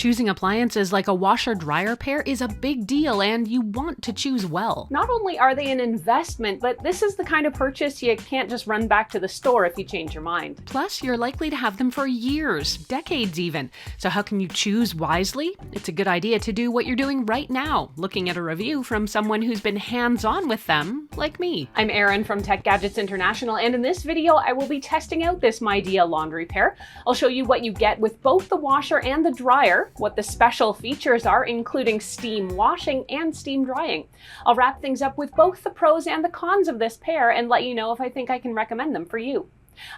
Choosing appliances like a washer-dryer pair is a big deal, and you want to choose well. Not only are they an investment, but this is the kind of purchase you can't just run back to the store if you change your mind. Plus, you're likely to have them for years, decades even. So how can you choose wisely? It's a good idea to do what you're doing right now, looking at a review from someone who's been hands-on with them, like me. I'm Erin from Tech Gadgets International, and in this video I will be testing out this Midea laundry pair. I'll show you what you get with both the washer and the dryer, what the special features are, including steam washing and steam drying. I'll wrap things up with both the pros and the cons of this pair and let you know if I think I can recommend them for you.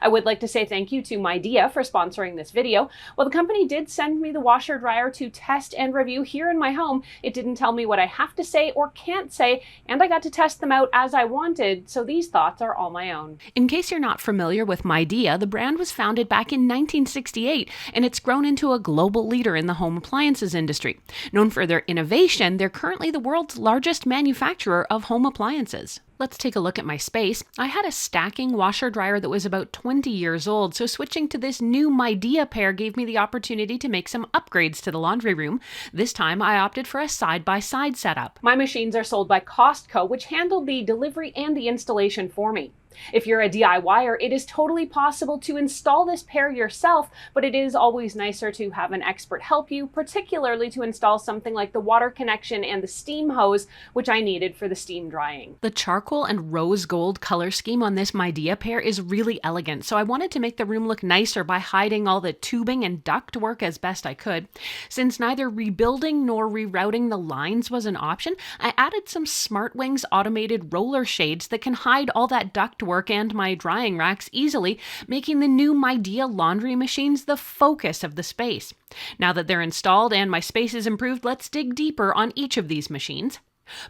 I would like to say thank you to Midea for sponsoring this video. While the company did send me the washer dryer to test and review here in my home, it didn't tell me what I have to say or can't say, and I got to test them out as I wanted, so these thoughts are all my own. In case you're not familiar with Midea, the brand was founded back in 1968, and it's grown into a global leader in the home appliances industry. Known for their innovation, they're currently the world's largest manufacturer of home appliances. Let's take a look at my space. I had a stacking washer dryer that was about 20 years old, so switching to this new Midea pair gave me the opportunity to make some upgrades to the laundry room. This time I opted for a side-by-side setup. My machines are sold by Costco, which handled the delivery and the installation for me. If you're a DIYer, it is totally possible to install this pair yourself, but it is always nicer to have an expert help you, particularly to install something like the water connection and the steam hose, which I needed for the steam drying. The charcoal and rose gold color scheme on this Midea pair is really elegant, so I wanted to make the room look nicer by hiding all the tubing and duct work as best I could. Since neither rebuilding nor rerouting the lines was an option, I added some SmartWings automated roller shades that can hide all that duct work and my drying racks easily, making the new Midea laundry machines the focus of the space. Now that they're installed and my space is improved, let's dig deeper on each of these machines.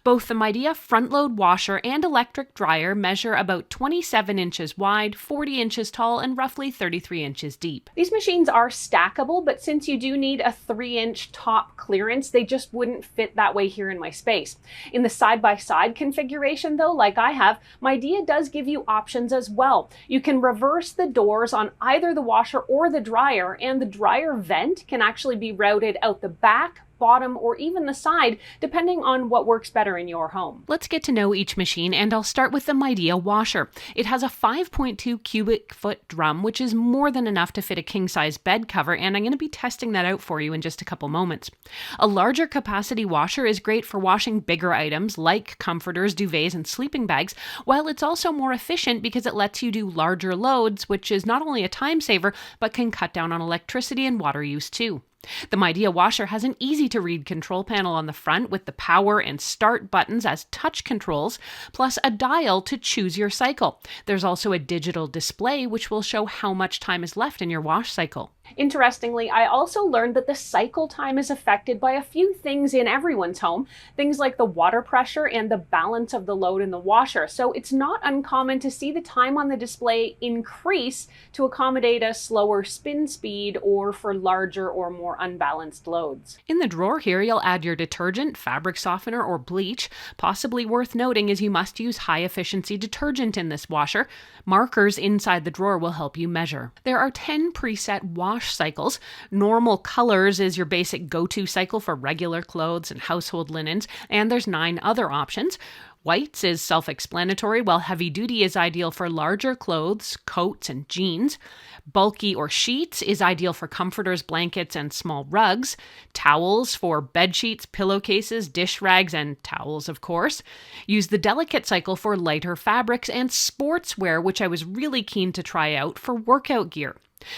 Both the Midea front-load washer and electric dryer measure about 27 inches wide, 40 inches tall, and roughly 33 inches deep. These machines are stackable, but since you do need a 3-inch top clearance, they just wouldn't fit that way here in my space. In the side-by-side configuration though, like I have, Midea does give you options as well. You can reverse the doors on either the washer or the dryer, and the dryer vent can actually be routed out the back, bottom, or even the side, depending on what works better in your home. Let's get to know each machine, and I'll start with the Midea washer. It has a 5.2 cubic foot drum, which is more than enough to fit a king-size bed cover, and I'm going to be testing that out for you in just a couple moments. A larger capacity washer is great for washing bigger items like comforters, duvets, and sleeping bags, while it's also more efficient because it lets you do larger loads, which is not only a time saver, but can cut down on electricity and water use too. The Midea washer has an easy-to-read control panel on the front with the power and start buttons as touch controls, plus a dial to choose your cycle. There's also a digital display which will show how much time is left in your wash cycle. Interestingly, I also learned that the cycle time is affected by a few things in everyone's home, things like the water pressure and the balance of the load in the washer. So it's not uncommon to see the time on the display increase to accommodate a slower spin speed or for larger or more unbalanced loads. In the drawer here, you'll add your detergent, fabric softener, or bleach. Possibly worth noting is you must use high-efficiency detergent in this washer. Markers inside the drawer will help you measure. There are 10 preset wash cycles. Normal colors is your basic go-to cycle for regular clothes and household linens, and there's 9 other options. Whites is self-explanatory, while heavy duty is ideal for larger clothes, coats, and jeans. Bulky or sheets is ideal for comforters, blankets, and small rugs. Towels for bed sheets, pillowcases, dish rags, and towels, of course. Use the delicate cycle for lighter fabrics, and sportswear, which I was really keen to try out, for workout gear.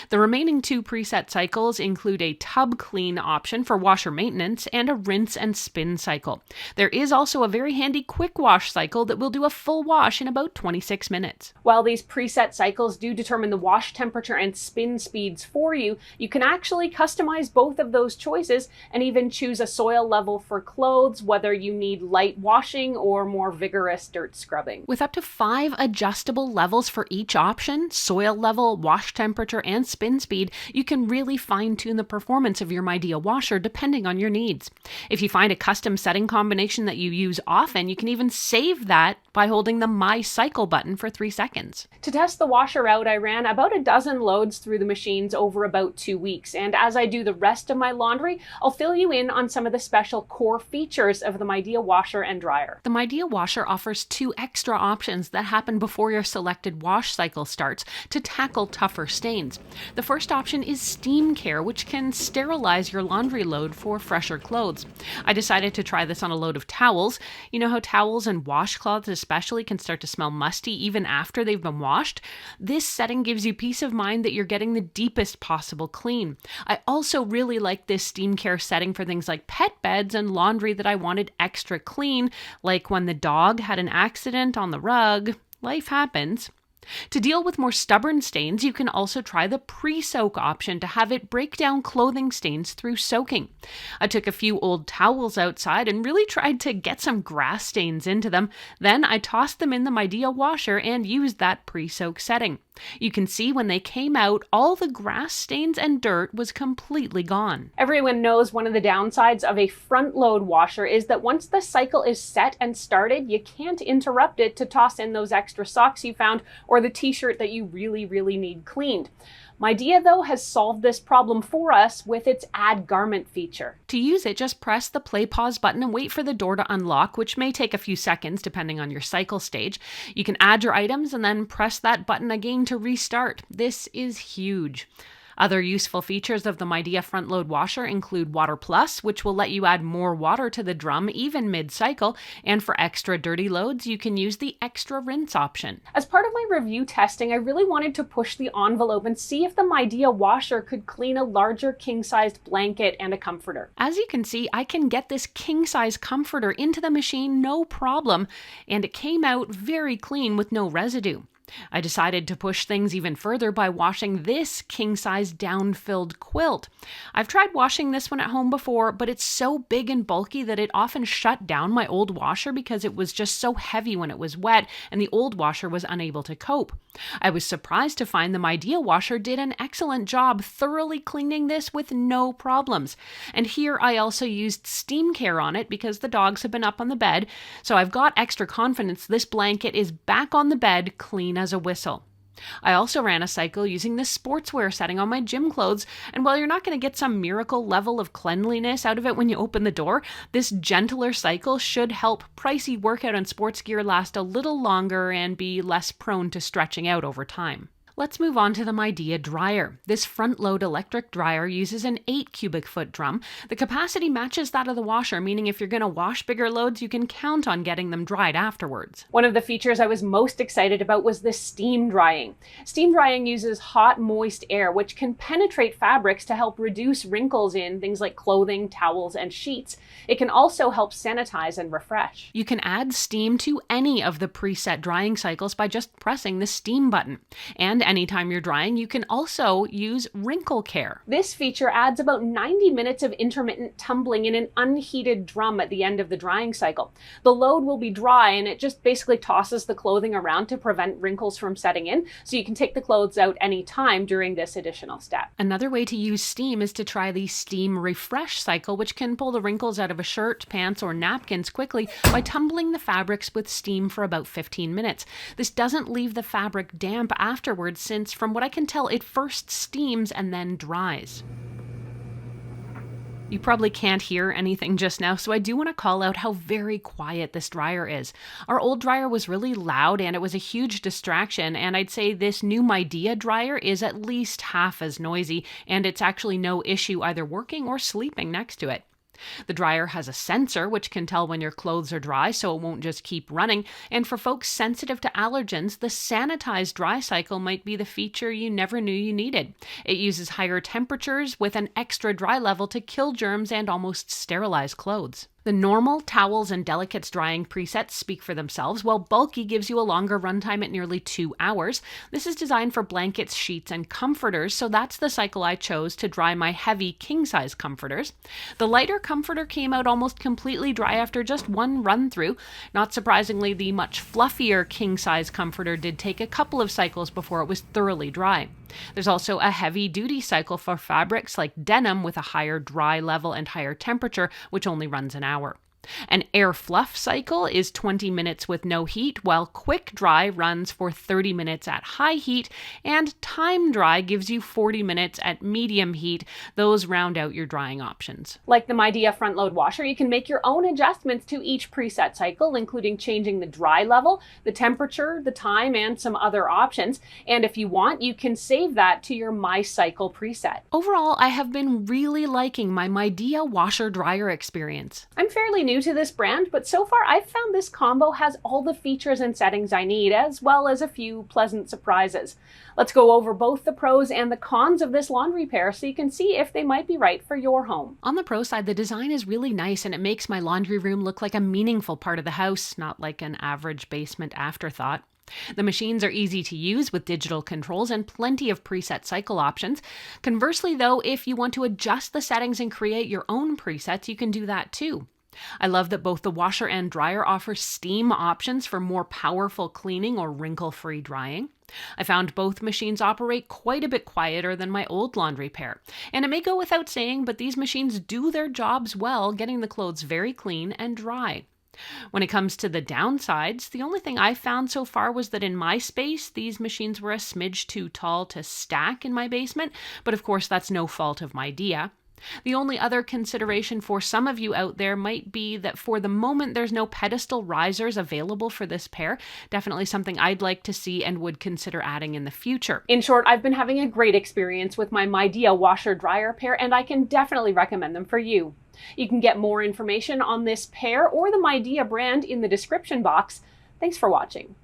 The remaining 2 preset cycles include a tub clean option for washer maintenance and a rinse and spin cycle. There is also a very handy quick wash cycle that will do a full wash in about 26 minutes. While these preset cycles do determine the wash temperature and spin speeds for you, you can actually customize both of those choices and even choose a soil level for clothes, whether you need light washing or more vigorous dirt scrubbing. With up to 5 adjustable levels for each option, soil level, wash temperature, and spin speed, you can really fine-tune the performance of your Midea washer depending on your needs. If you find a custom setting combination that you use often, you can even save that by holding the My Cycle button for 3 seconds. To test the washer out, I ran about a dozen loads through the machines over about 2 weeks, and as I do the rest of my laundry, I'll fill you in on some of the special core features of the Midea washer and dryer. The Midea washer offers 2 extra options that happen before your selected wash cycle starts to tackle tougher stains. The first option is steam care, which can sterilize your laundry load for fresher clothes. I decided to try this on a load of towels. You know how towels and washcloths especially can start to smell musty even after they've been washed? This setting gives you peace of mind that you're getting the deepest possible clean. I also really like this steam care setting for things like pet beds and laundry that I wanted extra clean, like when the dog had an accident on the rug. Life happens. To deal with more stubborn stains, you can also try the pre-soak option to have it break down clothing stains through soaking. I took a few old towels outside and really tried to get some grass stains into them. Then I tossed them in the Midea washer and used that pre-soak setting. You can see when they came out, all the grass stains and dirt was completely gone. Everyone knows one of the downsides of a front-load washer is that once the cycle is set and started, you can't interrupt it to toss in those extra socks you found or the t-shirt that you really need cleaned. Midea, though, has solved this problem for us with its Add Garment feature. To use it, just press the play pause button and wait for the door to unlock, which may take a few seconds depending on your cycle stage. You can add your items and then press that button again to restart. This is huge. Other useful features of the Midea front load washer include Water Plus, which will let you add more water to the drum even mid-cycle, and for extra dirty loads, you can use the extra rinse option. As part of my review testing, I really wanted to push the envelope and see if the Midea washer could clean a larger king-sized blanket and a comforter. As you can see, I can get this king-size comforter into the machine no problem, and it came out very clean with no residue. I decided to push things even further by washing this king-size down-filled quilt. I've tried washing this one at home before, but it's so big and bulky that it often shut down my old washer because it was just so heavy when it was wet and the old washer was unable to cope. I was surprised to find the Midea washer did an excellent job thoroughly cleaning this with no problems. And here I also used steam care on it because the dogs have been up on the bed, so I've got extra confidence this blanket is back on the bed clean as a whistle. I also ran a cycle using the sportswear setting on my gym clothes, and while you're not going to get some miracle level of cleanliness out of it when you open the door, this gentler cycle should help pricey workout and sports gear last a little longer and be less prone to stretching out over time. Let's move on to the Midea dryer. This front-load electric dryer uses an 8 cubic foot drum. The capacity matches that of the washer, meaning if you're going to wash bigger loads, you can count on getting them dried afterwards. One of the features I was most excited about was the steam drying. Steam drying uses hot, moist air, which can penetrate fabrics to help reduce wrinkles in things like clothing, towels, and sheets. It can also help sanitize and refresh. You can add steam to any of the preset drying cycles by just pressing the steam button. And anytime you're drying, you can also use wrinkle care. This feature adds about 90 minutes of intermittent tumbling in an unheated drum at the end of the drying cycle. The load will be dry and it just basically tosses the clothing around to prevent wrinkles from setting in, so you can take the clothes out anytime during this additional step. Another way to use steam is to try the steam refresh cycle, which can pull the wrinkles out of a shirt, pants, or napkins quickly by tumbling the fabrics with steam for about 15 minutes. This doesn't leave the fabric damp afterwards, since from what I can tell, it first steams and then dries. You probably can't hear anything just now, so I do want to call out how very quiet this dryer is. Our old dryer was really loud and it was a huge distraction, and I'd say this new Midea dryer is at least half as noisy, and it's actually no issue either working or sleeping next to it. The dryer has a sensor which can tell when your clothes are dry so it won't just keep running, and for folks sensitive to allergens, the sanitized dry cycle might be the feature you never knew you needed. It uses higher temperatures with an extra dry level to kill germs and almost sterilize clothes. The normal, towels, and delicates drying presets speak for themselves, while bulky gives you a longer runtime at nearly 2 hours. This is designed for blankets, sheets, and comforters, so that's the cycle I chose to dry my heavy king-size comforters. The lighter comforter came out almost completely dry after just one run-through. Not surprisingly, the much fluffier king-size comforter did take a couple of cycles before it was thoroughly dry. There's also a heavy-duty cycle for fabrics like denim with a higher dry level and higher temperature, which only runs an hour. An air fluff cycle is 20 minutes with no heat, while quick dry runs for 30 minutes at high heat, and time dry gives you 40 minutes at medium heat. Those round out your drying options. Like the Midea front load washer, you can make your own adjustments to each preset cycle, including changing the dry level, the temperature, the time, and some other options. And if you want, you can save that to your My Cycle preset. Overall, I have been really liking my Midea Washer Dryer experience. I'm fairly new to this brand, but so far I've found this combo has all the features and settings I need, as well as a few pleasant surprises. Let's go over both the pros and the cons of this laundry pair so you can see if they might be right for your home. On the pro side, the design is really nice and it makes my laundry room look like a meaningful part of the house, not like an average basement afterthought. The machines are easy to use with digital controls and plenty of preset cycle options. Conversely though, if you want to adjust the settings and create your own presets, you can do that too. I love that both the washer and dryer offer steam options for more powerful cleaning or wrinkle-free drying. I found both machines operate quite a bit quieter than my old laundry pair. And it may go without saying, but these machines do their jobs well, getting the clothes very clean and dry. When it comes to the downsides, the only thing I've found so far was that in my space, these machines were a smidge too tall to stack in my basement, but of course that's no fault of Midea. The only other consideration for some of you out there might be that for the moment there's no pedestal risers available for this pair. Definitely something I'd like to see and would consider adding in the future. In short, I've been having a great experience with my Midea Washer Dryer pair, and I can definitely recommend them for you. You can get more information on this pair or the Midea brand in the description box. Thanks for watching.